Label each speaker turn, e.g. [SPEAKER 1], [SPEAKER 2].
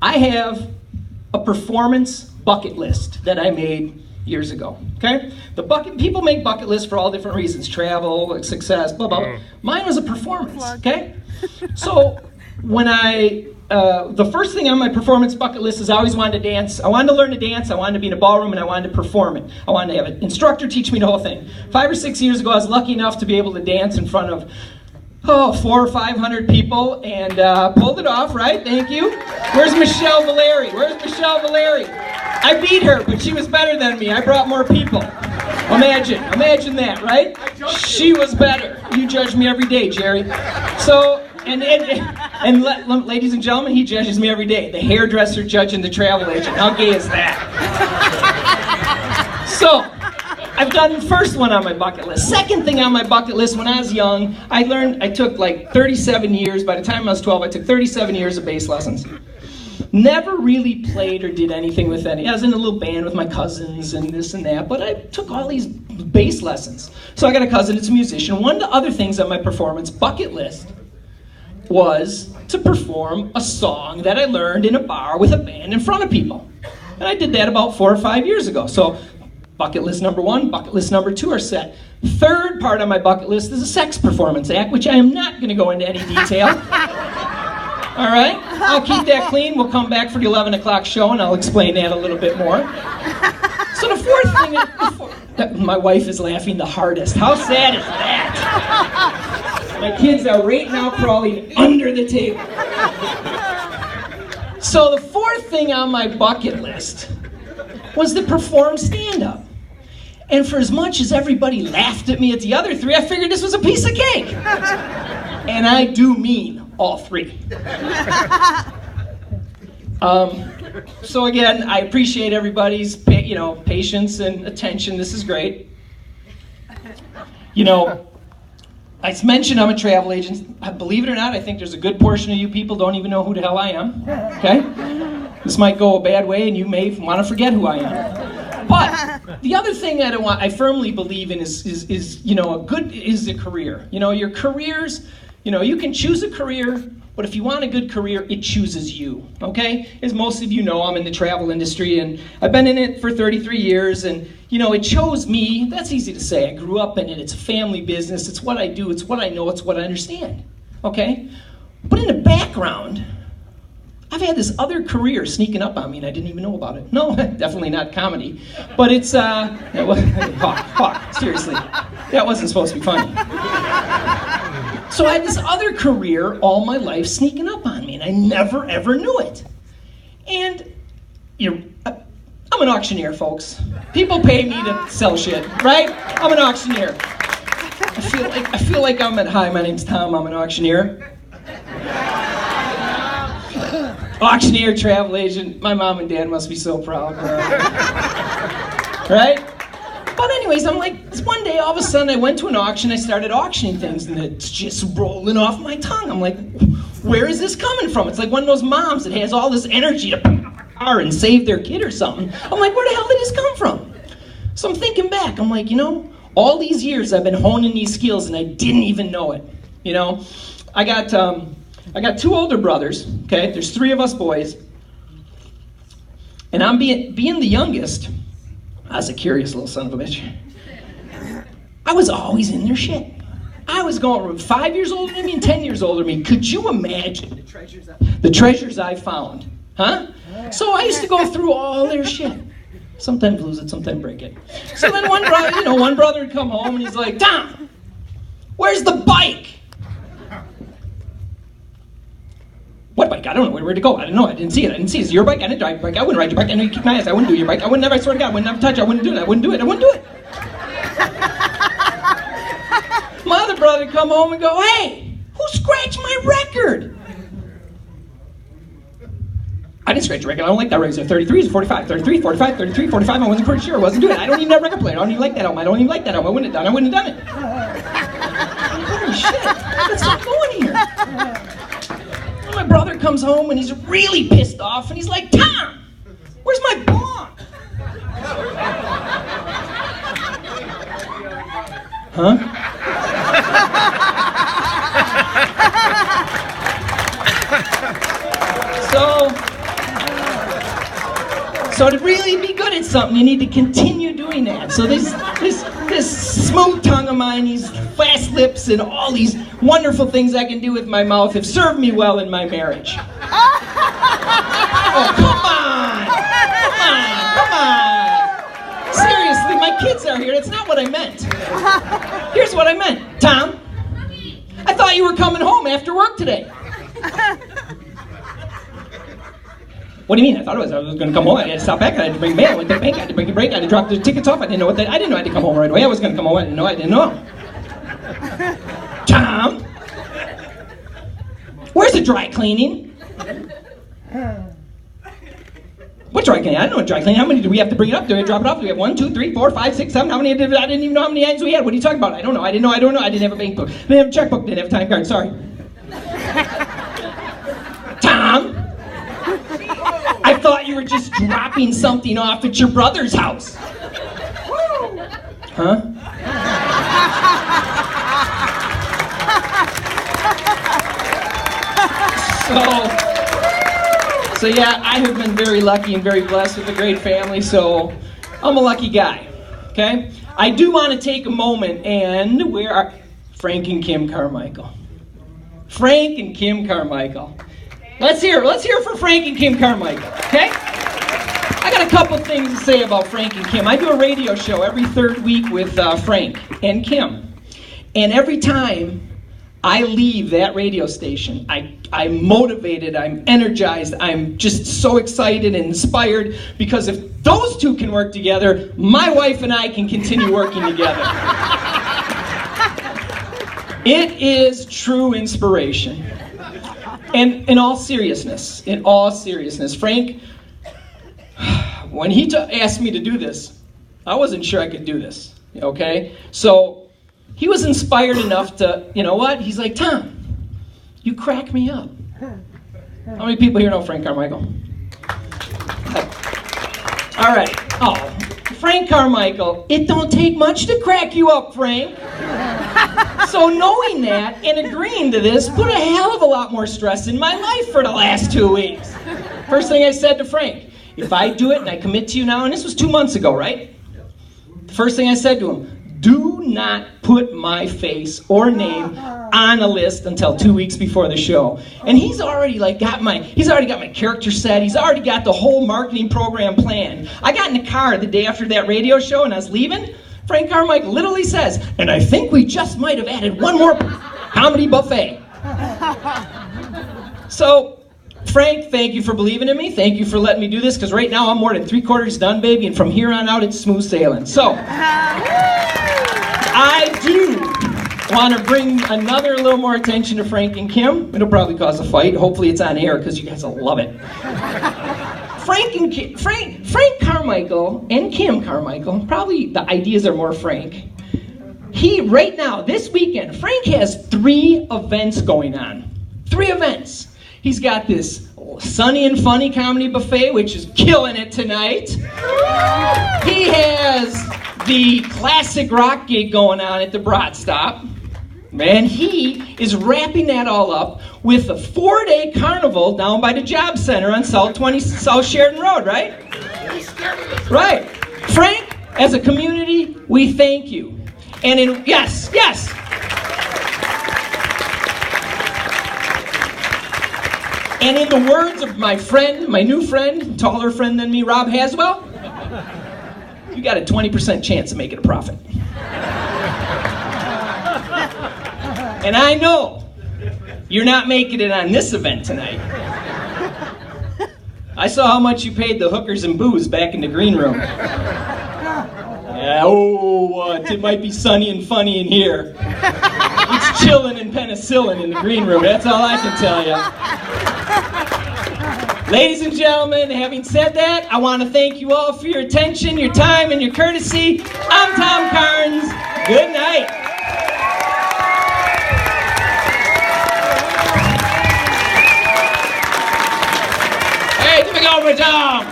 [SPEAKER 1] I have a performance bucket list that I made years ago. Okay? People make bucket lists for all different reasons: travel, success, blah blah blah. Mine was a performance. Okay? So when the first thing on my performance bucket list is I always wanted to dance. I wanted to learn to dance. I wanted to be in a ballroom, and I wanted to perform it. I wanted to have an instructor teach me the whole thing. 5 or 6 years ago, I was lucky enough to be able to dance in front of 400 or 500 people, and pulled it off, right? Thank you. Where's Michelle Valeri? I beat her, but she was better than me. I brought more people. Imagine that, right? She was better. You judge me every day, Jerry. So, ladies and gentlemen, he judges me every day. The hairdresser judging the travel agent. How gay is that? So, I've done the first one on my bucket list. Second thing on my bucket list, when I was young, I took like 37 years. By the time I was 12, I took 37 years of bass lessons. Never really played or did anything with any. I was in a little band with my cousins and this and that, but I took all these bass lessons. So I got a cousin that's a musician. One of the other things on my performance bucket list was to perform a song that I learned in a bar with a band in front of people. And I did that about 4 or 5 years ago. So bucket list number 1, bucket list number 2 are set. Third part on my bucket list is a sex performance act, which I am not going to go into any detail. All right? I'll keep that clean. We'll come back for the 11 o'clock show, and I'll explain that a little bit more. So the fourth thing, my wife is laughing the hardest. How sad is that? My kids are right now crawling under the table. So the fourth thing on my bucket list was to perform stand-up. And for as much as everybody laughed at me at the other 3, I figured this was a piece of cake. And I do mean all 3. So again, I appreciate everybody's patience and attention. This is great. I mentioned I'm a travel agent. Believe it or not, I think there's a good portion of you people don't even know who the hell I am. Okay? This might go a bad way, and you may want to forget who I am. But the other thing I firmly believe in is a career. Your careers. You can choose a career, but if you want a good career, it chooses you, okay? As most of you know, I'm in the travel industry, and I've been in it for 33 years, and, it chose me. That's easy to say. I grew up in it. It's a family business. It's what I do. It's what I know. It's what I understand, okay? But in the background, I've had this other career sneaking up on me, and I didn't even know about it. No, definitely not comedy. But it's, seriously, that wasn't supposed to be funny. So I had this other career all my life sneaking up on me, and I never, ever knew it. And I'm an auctioneer, folks. People pay me to sell shit, right? I'm an auctioneer. I feel like hi, my name's Tom, I'm an auctioneer. Auctioneer, travel agent, my mom and dad must be so proud. Right? But anyways, I'm like, one day all of a sudden I went to an auction, I started auctioning things, and it's just rolling off my tongue. I'm like, where is this coming from? It's like one of those moms that has all this energy to pick up a car and save their kid or something. I'm like, where the hell did this come from? So I'm thinking back, I'm like, all these years I've been honing these skills and I didn't even know it. I got 2 older brothers, okay? There's 3 of us boys. And I'm being the youngest. I was a curious little son of a bitch. I was always in their shit. I was going from 5 years older than me and 10 years older than me. Could you imagine the treasures I found? Huh? So I used to go through all their shit. Sometimes lose it, sometimes break it. So then one brother would come home and he's like, Tom, where's the bike? What bike? I don't know where to go. I don't know. I didn't see it. It's your bike. I didn't drive your bike. I wouldn't ride your bike. I know you kick my ass. I wouldn't do your bike. I wouldn't never, I swear to God, I wouldn't never touch it. I wouldn't do it. I wouldn't do it. My other brother would come home and go, hey, who scratched my record? I didn't scratch your record. I don't like that record. 33 is 45. 33, 45, 33, 45. I wasn't pretty sure. I wasn't doing it. I don't even have a record player. I don't even like that album. I don't even like that album. I wouldn't have done it. Holy shit. What's not going here? My brother comes home and he's really pissed off and he's like, Tom, where's my bong? Huh? So So to really be good at something, you need to continue doing that. So this smooth tongue of mine, these fast lips, and all these wonderful things I can do with my mouth have served me well in my marriage. Oh, come on! Come on! Seriously, my kids are here. That's not what I meant. Here's what I meant. Tom, I thought you were coming home after work today. What do you mean? I was going to come home. I had to stop back. I had to bring mail. I went to the bank. I had to bring a break. I had to drop the tickets off. I didn't know I didn't know I had to come home right away. I was going to come home. I didn't know. Tom, where's the dry cleaning? What dry cleaning? I don't know what dry cleaning. How many do we have to bring it up? Do we drop it off? Do we have 1, 2, 3, 4, 5, 6, 7? How many? I didn't even know how many items we had. What are you talking about? I don't know. I didn't know. I didn't have a bank book. Didn't have a checkbook. Didn't have a time card. Sorry. Tom, I thought you were just dropping something off at your brother's house. Huh? So yeah, I have been very lucky and very blessed with a great family, so I'm a lucky guy, okay? I do want to take a moment, and where are Frank and Kim Carmichael? Frank and Kim Carmichael. Let's hear for Frank and Kim Carmichael, okay? I got a couple things to say about Frank and Kim. I do a radio show every third week with Frank and Kim, and every time I leave that radio station, I'm motivated, I'm energized, I'm just so excited and inspired, because if those two can work together, my wife and I can continue working together. It is true inspiration. And in all seriousness, Frank, when he asked me to do this, I wasn't sure I could do this, okay? So he was inspired enough to, you know what? He's like, Tom, you crack me up. How many people here know Frank Carmichael? All right. Oh, Frank Carmichael, it don't take much to crack you up, Frank. So knowing that and agreeing to this put a hell of a lot more stress in my life for the last 2 weeks. First thing I said to Frank, if I do it and I commit to you now, and this was 2 months ago, right? The first thing I said to him, do not put my face or name on a list until 2 weeks before the show. And he's already got my character set. He's already got the whole marketing program planned. I got in the car the day after that radio show and I was leaving. Frank Carmichael literally says, and I think we just might have added one more comedy buffet. So, Frank, thank you for believing in me. Thank you for letting me do this, because right now I'm more than 3/4 done, baby, and from here on out it's smooth sailing. So, I do want to bring another little more attention to Frank and Kim. It'll probably cause a fight. Hopefully it's on air, because you guys will love it. Frank Carmichael and Kim Carmichael, probably the ideas are more Frank. Right now, this weekend, Frank has 3 events going on. 3 events. He's got this Sunny and Funny comedy buffet, which is killing it tonight. He has the classic rock gig going on at the Brat Stop. Man, he is wrapping that all up with a 4-day carnival down by the Job Center on South Sheridan Road, right? Right. Frank, as a community, we thank you. And yes. And in the words of my new friend, taller friend than me, Rob Haswell, you got a 20% chance of making a profit. And I know you're not making it on this event tonight. I saw how much you paid the hookers and booze back in the green room. Yeah, it might be sunny and funny in here. It's chilling and penicillin in the green room. That's all I can tell you. Ladies and gentlemen, having said that, I want to thank you all for your attention, your time, and your courtesy. I'm Tom Karnes. Good night. Hey, give me over, Tom.